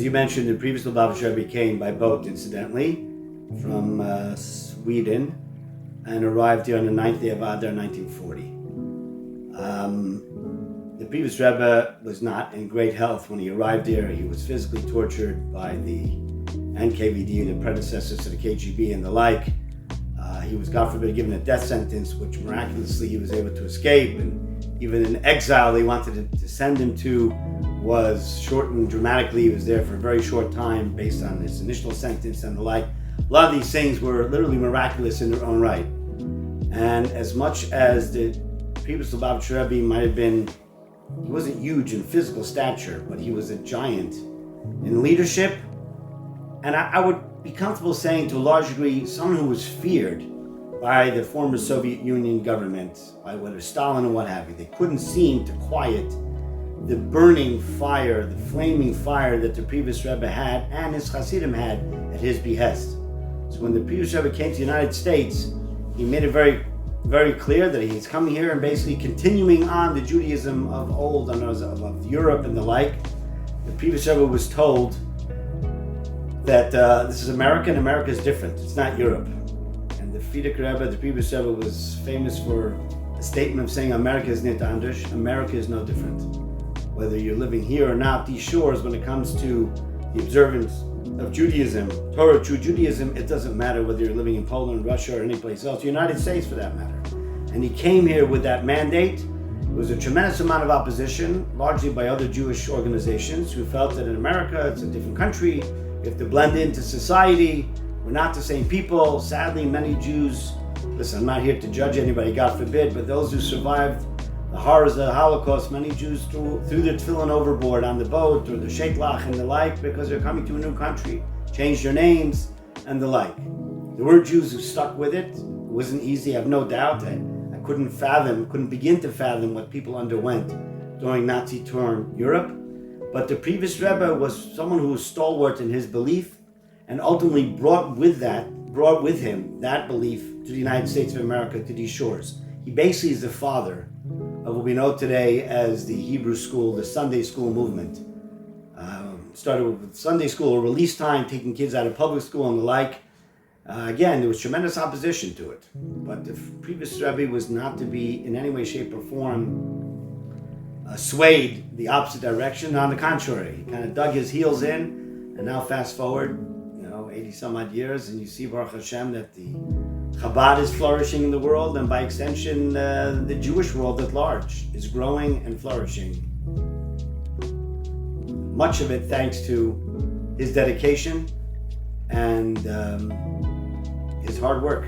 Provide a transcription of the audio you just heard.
you mentioned, the previous Lubavitcher Rebbe came by boat, incidentally, from Sweden, and arrived here on the 9th day of Adar, 1940. The previous Rebbe was not in great health when he arrived here. He was physically tortured by the NKVD, the predecessors to the KGB and the like. He was, God forbid, given a death sentence, which miraculously he was able to escape. And even in exile they wanted to send him to was shortened dramatically. He was there for a very short time based on his initial sentence and the like. A lot of these things were literally miraculous in their own right. And as much as the previous Lubavitcher Rebbe might have been, he wasn't huge in physical stature, but he was a giant in leadership. And I would be comfortable saying to a large degree, someone who was feared by the former Soviet Union government, by whether Stalin or what have you. They couldn't seem to quiet the burning fire, the flaming fire that the previous Rebbe had and his Hasidim had at his behest. So when the previous Rebbe came to the United States, he made it very, very clear that he's coming here and basically continuing on the Judaism of old, of Europe and the like. The previous Rebbe was told that this is America and America is different. It's not Europe. And the Frierdiker Rebbe, the previous Rebbe, was famous for a statement of saying America is nicht anders. America is no different. Whether you're living here or not, these shores, when it comes to the observance of Judaism, Torah, true Judaism, it doesn't matter whether you're living in Poland, Russia, or any place else, the United States for that matter. And he came here with that mandate. There was a tremendous amount of opposition, largely by other Jewish organizations who felt that in America, it's a different country, you have to blend into society, we're not the same people. Sadly, many Jews, listen, I'm not here to judge anybody, God forbid, but those who survived the horrors of the Holocaust, many Jews threw their tefillin overboard on the boat or the shetlach and the like because they're coming to a new country, changed their names and the like. There were Jews who stuck with it. It wasn't easy, I have no doubt. I couldn't begin to fathom what people underwent during Nazi-torn Europe. But the previous Rebbe was someone who was stalwart in his belief and ultimately brought with him that belief to the United States of America, to these shores. He basically is the father of what we know today as the Hebrew school, the Sunday school movement. Started with Sunday school or release time, taking kids out of public school and the like. Again, there was tremendous opposition to it. But the previous Rebbe was not to be in any way, shape, or form swayed the opposite direction. On the contrary, he kind of dug his heels in, and now fast forward, 80 some odd years, and you see, Baruch Hashem, that the Chabad is flourishing in the world, and by extension, the Jewish world at large is growing and flourishing. Much of it thanks to his dedication and his hard work.